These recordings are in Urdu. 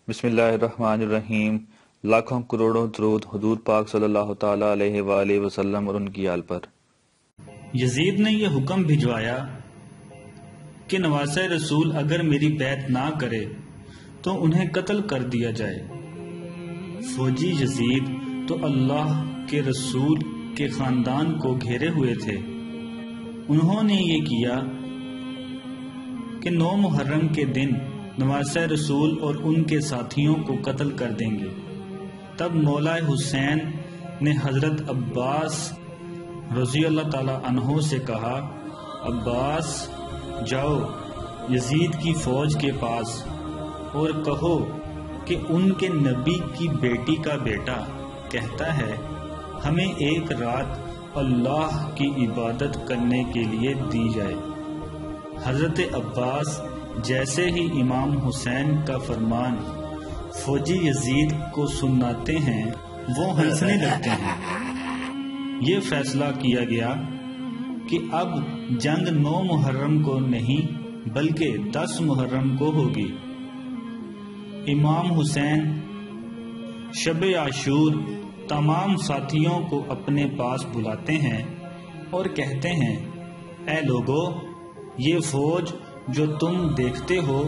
بسم اللہ الرحمن الرحیم۔ لاکھوں کروڑوں درود حضور پاک صلی اللہ تعالیٰ علیہ وآلہ وسلم اور ان کی آل پر۔ یزید نے یہ حکم بھجوایا کہ نواسہ رسول اگر میری بیعت نہ کرے تو انہیں قتل کر دیا جائے۔ فوجی یزید تو اللہ کے رسول کے خاندان کو گھیرے ہوئے تھے۔ انہوں نے یہ کیا کہ 9 محرم کے دن نواسہ رسول اور ان کے ساتھیوں کو قتل کر دیں گے۔ تب مولا حسین نے حضرت عباس رضی اللہ تعالی عنہ سے کہا، عباس جاؤ یزید کی فوج کے پاس اور کہو کہ ان کے نبی کی بیٹی کا بیٹا کہتا ہے ہمیں ایک رات اللہ کی عبادت کرنے کے لیے دی جائے۔ حضرت عباس جیسے ہی امام حسین کا فرمان فوجی یزید کو سناتے ہیں وہ ہنسنے لگتے ہیں۔ یہ فیصلہ کیا گیا کہ اب جنگ 9 محرم کو نہیں بلکہ 10 محرم کو ہوگی۔ امام حسین شب عاشور تمام ساتھیوں کو اپنے پاس بلاتے ہیں اور کہتے ہیں، اے لوگو، یہ فوج جو تم دیکھتے ہو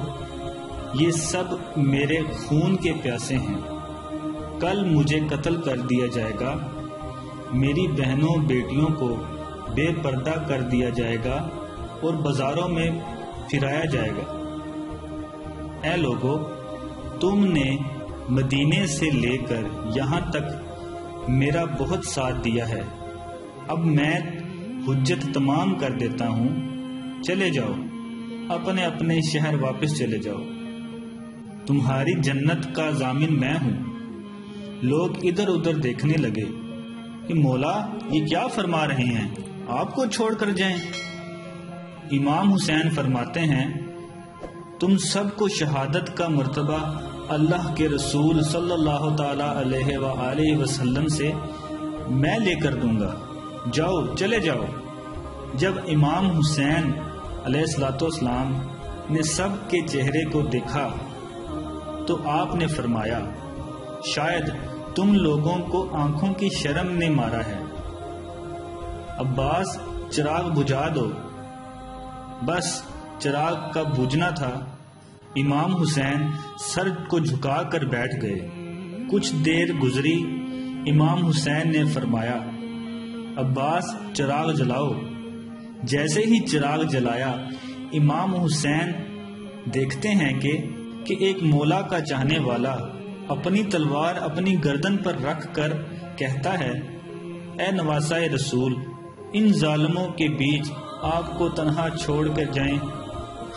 یہ سب میرے خون کے پیاسے ہیں۔ کل مجھے قتل کر دیا جائے گا، میری بہنوں بیٹیوں کو بے پردہ کر دیا جائے گا اور بازاروں میں پھرایا جائے گا۔ اے لوگو، تم نے مدینے سے لے کر یہاں تک میرا بہت ساتھ دیا ہے، اب میں حجت تمام کر دیتا ہوں، چلے جاؤ، اپنے اپنے شہر واپس چلے جاؤ، تمہاری جنت کا ضامن میں ہوں۔ لوگ ادھر ادھر دیکھنے لگے کہ مولا یہ کیا فرما رہے ہیں، آپ کو چھوڑ کر جائیں۔ امام حسین فرماتے ہیں، تم سب کو شہادت کا مرتبہ اللہ کے رسول صلی اللہ تعالی علیہ وآلہ وسلم سے میں لے کر دوں گا، جاؤ چلے جاؤ۔ جب امام حسین علیہ السلام نے سب کے چہرے کو دیکھا تو آپ نے فرمایا، شاید تم لوگوں کو آنکھوں کی شرم نے مارا ہے، عباس چراغ بجھا دو۔ بس چراغ کا بجھنا تھا، امام حسین سر کو جھکا کر بیٹھ گئے۔ کچھ دیر گزری، امام حسین نے فرمایا، عباس چراغ جلاؤ۔ جیسے ہی چراغ جلایا، امام حسین دیکھتے ہیں کہ ایک مولا کا چاہنے والا اپنی تلوار اپنی گردن پر رکھ کر کہتا ہے، اے نواسہ رسول، ان ظالموں کے بیچ آپ کو تنہا چھوڑ کر جائیں،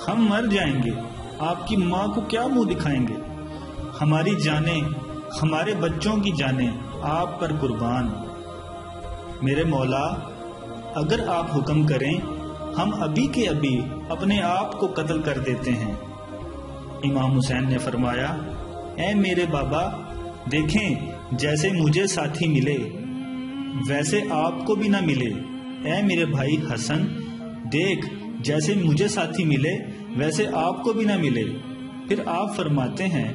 ہم مر جائیں گے، آپ کی ماں کو کیا منہ دکھائیں گے، ہماری جانیں، ہمارے بچوں کی جانیں آپ پر قربان۔ میرے مولا، اگر آپ حکم کریں ہم ابھی کے ابھی اپنے آپ کو قتل کر دیتے ہیں۔ امام حسین نے فرمایا، اے میرے بابا، دیکھیں جیسے مجھے ساتھی ملے ویسے آپ کو بھی نہ ملے۔ اے میرے بھائی حسن، دیکھ جیسے مجھے ساتھی ملے ویسے آپ کو بھی نہ ملے۔ پھر آپ فرماتے ہیں،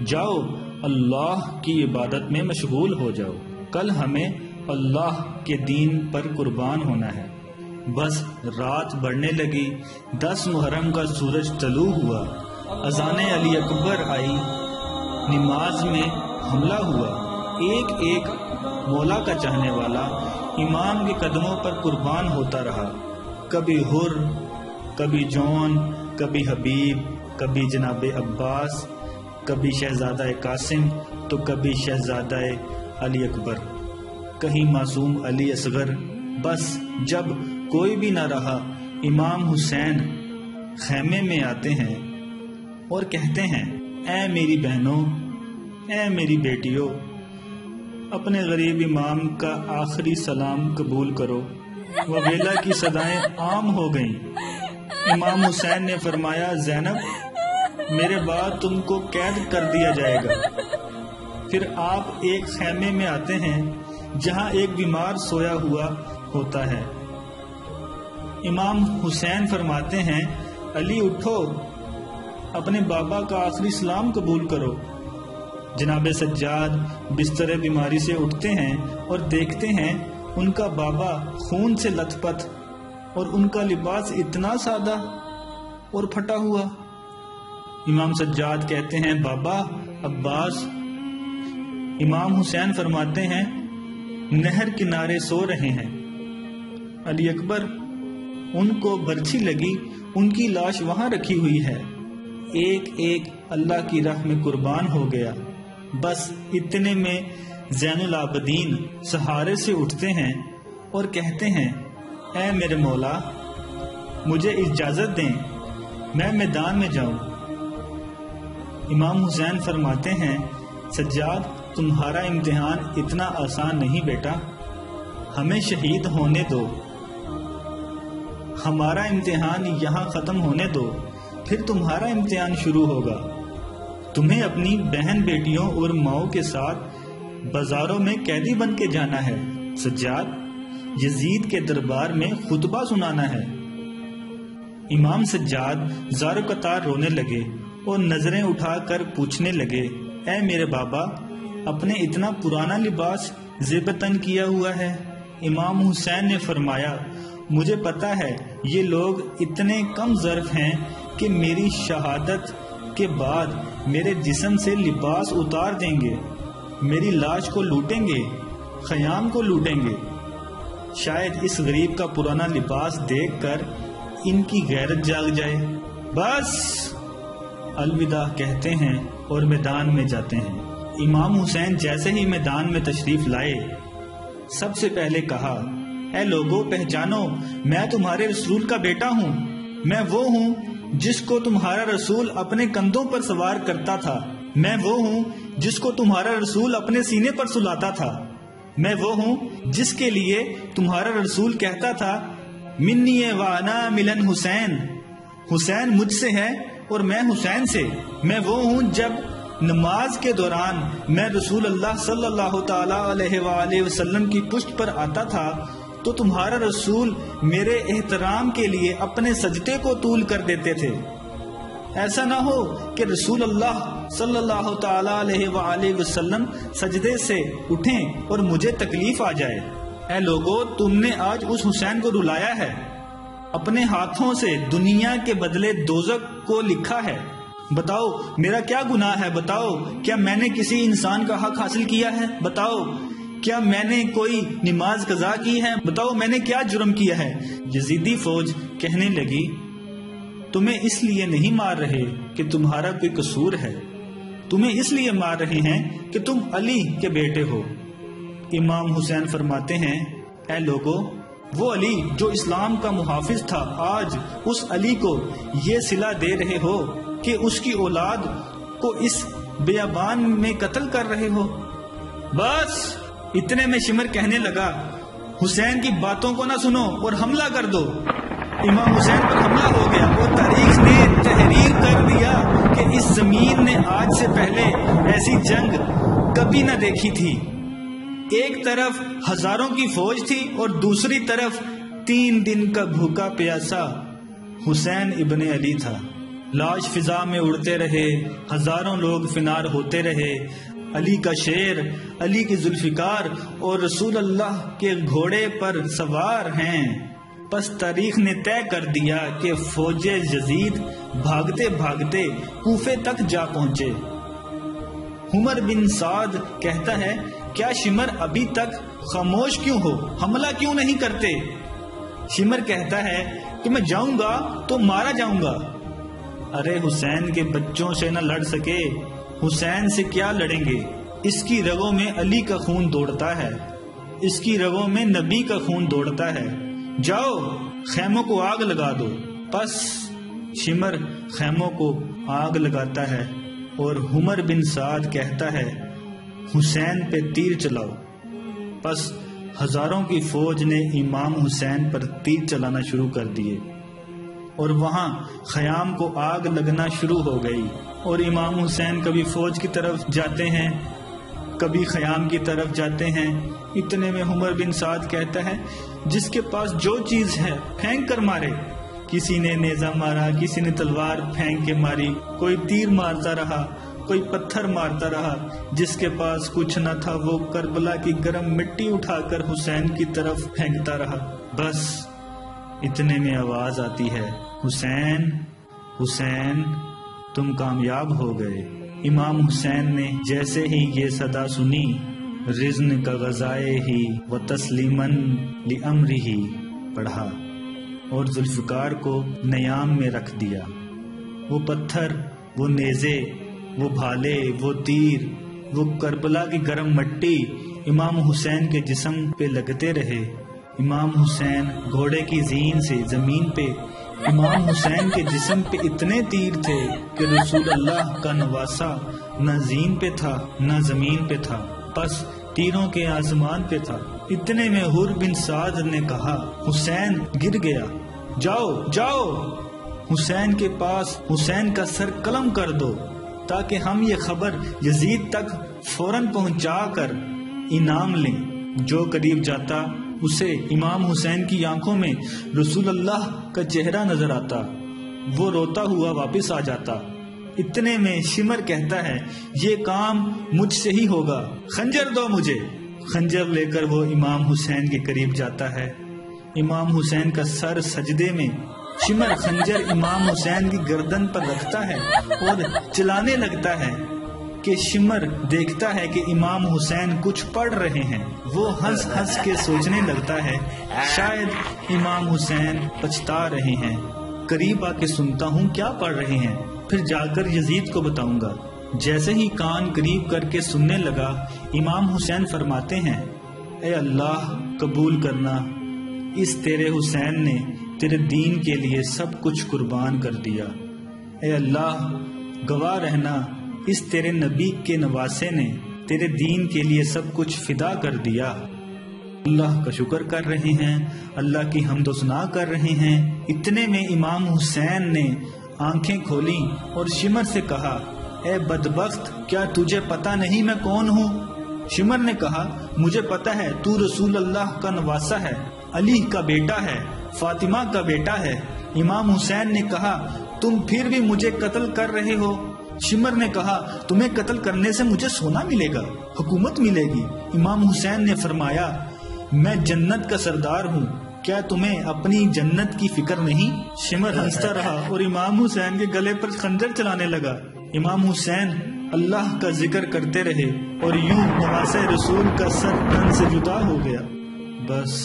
جاؤ اللہ کی عبادت میں مشغول ہو جاؤ، کل ہمیں اللہ کے دین پر قربان ہونا ہے۔ بس رات بڑھنے لگی، 10 محرم کا سورج طلوع ہوا، اذان علی اکبر آئی، نماز میں حملہ ہوا۔ ایک ایک مولا کا چاہنے والا امام کے قدموں پر قربان ہوتا رہا، کبھی حر، کبھی جون، کبھی حبیب، کبھی جناب عباس، کبھی شہزادہ قاسم تو کبھی شہزادہ علی اکبر، کہیں معصوم علی اصغر۔ بس جب کوئی بھی نہ رہا، امام حسین خیمے میں آتے ہیں اور کہتے ہیں، اے میری بہنوں، اے میری بیٹیوں، اپنے غریب امام کا آخری سلام قبول کرو۔ وبیلہ کی صدائیں عام ہو گئیں۔ امام حسین نے فرمایا، زینب، میرے بعد تم کو قید کر دیا جائے گا۔ پھر آپ ایک خیمے میں آتے ہیں جہاں ایک بیمار سویا ہوا ہوتا ہے۔ امام حسین فرماتے ہیں، علی اٹھو، اپنے بابا کا آخری اسلام قبول کرو۔ جناب سجاد بستر بیماری سے اٹھتے ہیں اور دیکھتے ہیں ان کا بابا خون سے لت پت اور ان کا لباس اتنا سادہ اور پھٹا ہوا۔ امام سجاد کہتے ہیں بابا عباس۔ امام حسین فرماتے ہیں نہر کنارے سو رہے ہیں۔ علی اکبر ان کو برچھی لگی، ان کی لاش وہاں رکھی ہوئی ہے، ایک ایک اللہ کی راہ میں قربان ہو گیا۔ بس اتنے میں زین العابدین سہارے سے اٹھتے ہیں اور کہتے ہیں اے میرے مولا مجھے اجازت دیں میں میدان میں جاؤں۔ امام حسین فرماتے ہیں سجاد تمہارا امتحان اتنا آسان نہیں بیٹا، ہمیں شہید ہونے دو، ہمارا امتحان یہاں ختم ہونے دو، پھر تمہارا امتحان شروع ہوگا۔ تمہیں اپنی بہن بیٹیوں اور ماؤں کے ساتھ بازاروں میں قیدی بن کے جانا ہے سجاد، یزید کے دربار میں خطبہ سنانا ہے۔ امام سجاد زار قطار رونے لگے اور نظریں اٹھا کر پوچھنے لگے اے میرے بابا اپنے اتنا پرانا لباس زیب تن کیا ہوا ہے۔ امام حسین نے فرمایا مجھے پتا ہے یہ لوگ اتنے کم ظرف ہیں کہ میری شہادت کے بعد میرے جسم سے لباس اتار دیں گے، میری لاش کو لوٹیں گے، خیام کو لوٹیں گے۔ شاید اس غریب کا پرانا لباس دیکھ کر ان کی غیرت جاگ جائے۔ بس الوداع کہتے ہیں اور میدان میں جاتے ہیں۔ امام حسین جیسے ہی میدان میں تشریف لائے سب سے پہلے کہا اے لوگو پہچانو میں تمہارے رسول کا بیٹا ہوں، میں وہ ہوں جس کو تمہارا رسول اپنے کندھوں پر سوار کرتا تھا، میں وہ ہوں جس کو تمہارا رسول اپنے سینے پر سلاتا تھا، میں وہ ہوں جس کے لیے تمہارا رسول کہتا تھا منی وانا ملن حسین، حسین مجھ سے ہے اور میں حسین سے، میں وہ ہوں جب نماز کے دوران میں رسول اللہ صلی اللہ تعالی علیہ وآلہ وسلم کی پشت پر آتا تھا تو تمہارا رسول میرے احترام کے لیے اپنے سجدے کو طول کر دیتے تھے۔ ایسا نہ ہو کہ رسول اللہ صلی اللہ تعالی علیہ وآلہ وسلم سجدے سے اٹھیں اور مجھے تکلیف آ جائے۔ اے لوگو تم نے آج اس حسین کو رلایا ہے، اپنے ہاتھوں سے دنیا کے بدلے دوزخ کو لکھا ہے۔ بتاؤ میرا کیا گناہ ہے، بتاؤ کیا میں نے کسی انسان کا حق حاصل کیا ہے، بتاؤ کیا میں نے کوئی نماز قضا کی ہے، بتاؤ میں نے کیا جرم کیا ہے۔ یزیدی فوج کہنے لگی تمہیں اس لیے نہیں مار رہے کہ تمہارا کوئی قصور ہے، تمہیں اس لیے مار رہے ہیں کہ تم علی کے بیٹے ہو۔ امام حسین فرماتے ہیں اے لوگو وہ علی جو اسلام کا محافظ تھا آج اس علی کو یہ صلہ دے رہے ہو کہ اس کی اولاد کو اس بیابان میں قتل کر رہے ہو۔ بس اتنے میں شمر کہنے لگا حسین کی باتوں کو نہ سنو اور حملہ کر دو۔ امام حسین پر حملہ ہو گیا اور تاریخ نے تحریر کر دیا کہ اس زمین نے آج سے پہلے ایسی جنگ کبھی نہ دیکھی تھی۔ ایک طرف ہزاروں کی فوج تھی اور دوسری طرف 3 دن کا بھوکا پیاسا حسین ابن علی تھا۔ لاش فضا میں اڑتے رہے، ہزاروں لوگ فنار ہوتے رہے۔ علی کا شیر، علی کی ذوالفقار اور رسول اللہ کے گھوڑے پر سوار ہیں۔ پس تاریخ نے طے کر دیا کہ فوج یزید بھاگتے بھاگتے کوفے تک جا پہنچے۔ عمر بن سعد کہتا ہے کیا شمر ابھی تک خاموش کیوں ہو، حملہ کیوں نہیں کرتے؟ شمر کہتا ہے کہ میں جاؤں گا تو مارا جاؤں گا۔ ارے حسین کے بچوں سے نہ لڑ سکے، حسین سے کیا لڑیں گے؟ اس کی رگوں میں علی کا خون دوڑتا ہے، اس کی رگوں میں نبی کا خون دوڑتا ہے، جاؤ خیموں کو آگ لگا دو۔ پس شمر خیموں کو آگ لگاتا ہے اور عمر بن سعد کہتا ہے حسین پہ تیر چلاؤ۔ پس ہزاروں کی فوج نے امام حسین پر تیر چلانا شروع کر دیے اور وہاں خیام کو آگ لگنا شروع ہو گئی، اور امام حسین کبھی فوج کی طرف جاتے ہیں کبھی خیام کی طرف جاتے ہیں۔ اتنے میں عمر بن سعد کہتا ہے جس کے پاس جو چیز ہے پھینک کر مارے، کسی نے نیزہ مارا، کسی نے تلوار پھینک کے ماری، کوئی تیر مارتا رہا، کوئی پتھر مارتا رہا۔ جس کے پاس کچھ نہ تھا وہ کربلا کی گرم مٹی اٹھا کر حسین کی طرف پھینکتا رہا۔ بس اتنے میں آواز آتی ہے، حسین حسین تم کامیاب ہو گئے۔ امام حسین نے جیسے ہی یہ صدا سنی، رزن کا غذائے ہی و تسلیمن لامرہ پڑھا اور ذوالفقار کو نیام میں رکھ دیا۔ وہ پتھر، وہ نیزے، وہ بھالے، وہ تیر، وہ کربلا کی گرم مٹی امام حسین کے جسم پہ لگتے رہے۔ امام حسین گھوڑے کی زین سے زمین پہ، امام حسین کے جسم پہ اتنے تیر تھے کہ رسول اللہ کا نواسہ نہ زین پہ تھا نہ زمین پہ تھا، بس تیروں کے آسمان پہ تھا۔ اتنے میں حر بن سعد نے کہا، حسین گر گیا، جاؤ جاؤ حسین کے پاس حسین کا سر قلم کر دو تاکہ ہم یہ خبر یزید تک فوراً پہنچا کر انعام لیں۔ جو قریب جاتا اسے امام حسین کی آنکھوں میں رسول اللہ کا چہرہ نظر آتا، وہ روتا ہوا واپس آ جاتا۔ اتنے میں شمر کہتا ہے، یہ کام مجھ سے ہی ہوگا، خنجر دو مجھے۔ خنجر لے کر وہ امام حسین کے قریب جاتا ہے، امام حسین کا سر سجدے میں، شمر خنجر امام حسین کی گردن پر رکھتا ہے اور چلانے لگتا ہے کہ شمر دیکھتا ہے کہ امام حسین کچھ پڑھ رہے ہیں۔ وہ ہنس ہنس کے سوچنے لگتا ہے، شاید امام حسین پچھتا رہے ہیں، قریب آ کے سنتا ہوں کیا پڑھ رہے ہیں، پھر جا کر یزید کو بتاؤں گا۔ جیسے ہی کان قریب کر کے سننے لگا، امام حسین فرماتے ہیں، اے اللہ قبول کرنا، اس تیرے حسین نے تیرے دین کے لیے سب کچھ قربان کر دیا۔ اے اللہ گواہ رہنا، اس تیرے نبی کے نواسے نے تیرے دین کے لیے سب کچھ فدا کر دیا۔ اللہ کا شکر کر رہے ہیں، اللہ کی حمد و ثنا کر رہے ہیں۔ اتنے میں امام حسین نے آنکھیں کھولی اور شمر سے کہا، اے بدبخت کیا تجھے پتا نہیں میں کون ہوں؟ شمر نے کہا، مجھے پتا ہے تو رسول اللہ کا نواسہ ہے، علی کا بیٹا ہے، فاطمہ کا بیٹا ہے۔ امام حسین نے کہا، تم پھر بھی مجھے قتل کر رہے ہو؟ شمر نے کہا، تمہیں قتل کرنے سے مجھے سونا ملے گا، حکومت ملے گی۔ امام حسین نے فرمایا، میں جنت کا سردار ہوں، کیا تمہیں اپنی جنت کی فکر نہیں؟ شمر ہنستا رہا اور امام حسین کے گلے پر خنجر چلانے لگا۔ امام حسین اللہ کا ذکر کرتے رہے اور یوں نواسہ رسول کا سر تن سے جدا ہو گیا۔ بس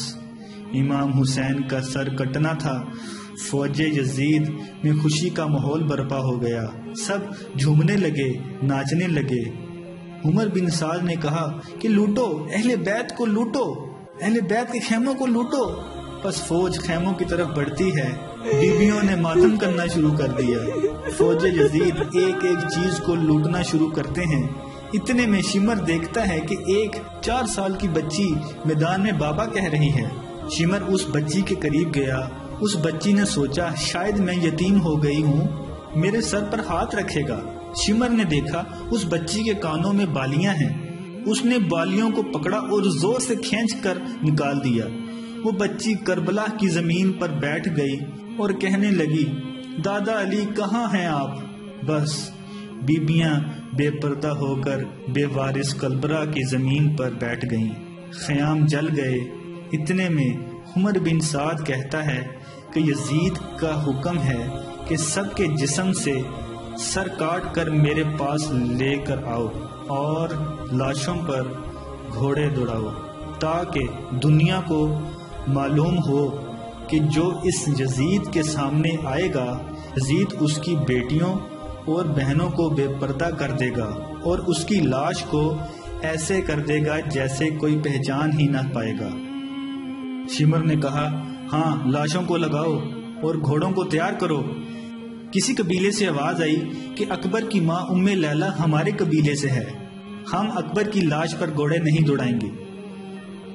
امام حسین کا سر کٹنا تھا۔ فوج یزید میں خوشی کا ماحول برپا ہو گیا، سب جھومنے لگے، ناچنے لگے۔ عمر بن سعد نے کہا کہ لوٹو، اہل بیت کو لوٹو، اہل بیت کے خیموں کو لوٹو۔ بس فوج خیموں کی طرف بڑھتی ہے، بیویوں نے ماتم کرنا شروع کر دیا۔ فوج یزید ایک ایک چیز کو لوٹنا شروع کرتے ہیں۔ اتنے میں شمر دیکھتا ہے کہ ایک 4 سال کی بچی میدان میں بابا کہہ رہی ہے۔ شمر اس بچی کے قریب گیا۔ اس بچی نے سوچا شاید میں یتیم ہو گئی ہوں، میرے سر پر ہاتھ رکھے گا۔ شمر نے دیکھا اس بچی کے کانوں میں بالیاں ہیں۔ اس نے بالیوں کو پکڑا اور زور سے کھینچ کر نکال دیا۔ وہ بچی کربلا کی زمین پر بیٹھ گئی اور کہنے لگی، دادا علی کہاں ہیں آپ؟ بس بیبیاں بے پردہ ہو کر بے وارث کربلا کی زمین پر بیٹھ گئیں۔ خیام جل گئے۔ اتنے میں عمر بن سعد کہتا ہے کہ یزید کا حکم ہے کہ سب کے جسم سے سر کاٹ کر میرے پاس لے کر آؤ اور لاشوں پر گھوڑے دوڑاؤ، تاکہ دنیا کو معلوم ہو کہ جو اس یزید کے سامنے آئے گا، یزید اس کی بیٹیوں اور بہنوں کو بے پردہ کر دے گا اور اس کی لاش کو ایسے کر دے گا جیسے کوئی پہچان ہی نہ پائے گا۔ شمر نے کہا، ہاں لاشوں کو لگاؤ اور گھوڑوں کو تیار کرو۔ کسی قبیلے سے آواز آئی کہ اکبر کی ماں ام لیلہ ہمارے قبیلے سے ہے، ہم اکبر کی لاش پر گھوڑے نہیں دوڑائیں گے۔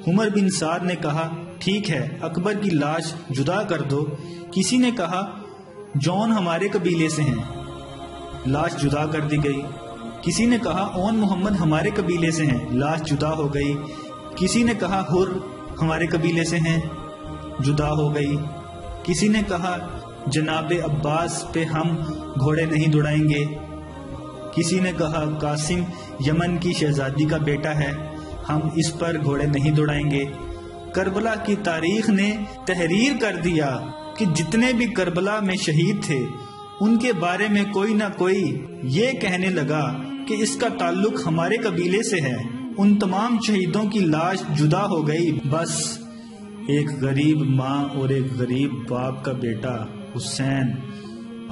عمر بن سعد نے کہا، ٹھیک ہے اکبر کی لاش جدا کر دو۔ کسی نے کہا، جون ہمارے قبیلے سے ہیں، لاش جدا کر دی گئی۔ کسی نے کہا، اون محمد ہمارے قبیلے سے ہیں، لاش جدا ہو گئی۔ کسی نے کہا، ہر ہمارے قبیلے سے ہیں، جدا ہو گئی۔ کسی نے کہا، جناب عباس پہ ہم گھوڑے نہیں دوڑائیں گے۔ کسی نے کہا قاسم یمن کی شہزادی کا بیٹا ہے، ہم اس پر گھوڑے نہیں دوڑائیں گے۔ کربلا کی تاریخ نے تحریر کر دیا کہ جتنے بھی کربلا میں شہید تھے ان کے بارے میں کوئی نہ کوئی یہ کہنے لگا کہ اس کا تعلق ہمارے قبیلے سے ہے۔ ان تمام شہیدوں کی لاش جدا ہو گئی، بس ایک غریب ماں اور ایک غریب باپ کا بیٹا حسین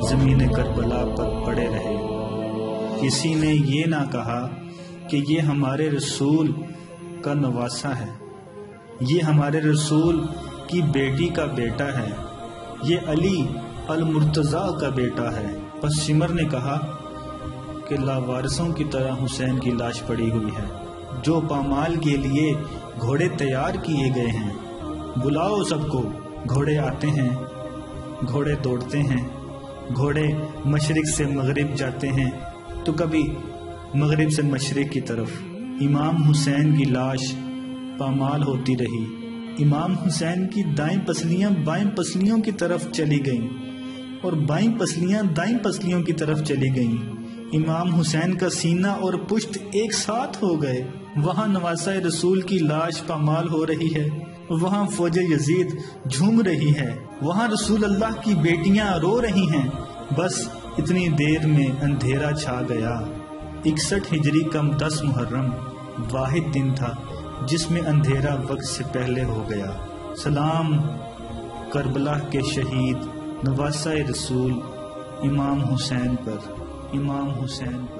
زمین کربلا پر پڑے رہے۔ کسی نے یہ نہ کہا کہ یہ ہمارے رسول کا نواسا ہے، یہ ہمارے رسول کی بیٹی کا بیٹا ہے، یہ علی المرتضیٰ کا بیٹا ہے۔ پس شمر نے کہا کہ لاوارثوں کی طرح حسین کی لاش پڑی ہوئی ہے، جو پامال کے لیے گھوڑے تیار کیے گئے ہیں۔ بلاؤ سب کو۔ گھوڑے آتے ہیں، گھوڑے دوڑتے ہیں، گھوڑے مشرق سے مغرب جاتے ہیں تو کبھی مغرب سے مشرق کی طرف۔ امام حسین کی لاش پامال ہوتی رہی۔ امام حسین کی دائیں پسلیاں بائیں پسلیوں کی طرف چلی گئیں اور بائیں پسلیاں دائیں پسلیوں کی طرف چلی گئیں۔ امام حسین کا سینہ اور پشت ایک ساتھ ہو گئے۔ وہاں نواسہ رسول کی لاش پامال ہو رہی ہے، وہاں فوج یزید جھوم رہی ہے، وہاں رسول اللہ کی بیٹیاں رو رہی ہیں۔ بس اتنی دیر میں اندھیرا چھا گیا۔ 61 ہجری کم 10 محرم واحد دن تھا جس میں اندھیرا وقت سے پہلے ہو گیا۔ سلام کربلا کے شہید نواسہ رسول امام حسین پر، امام حسین پر۔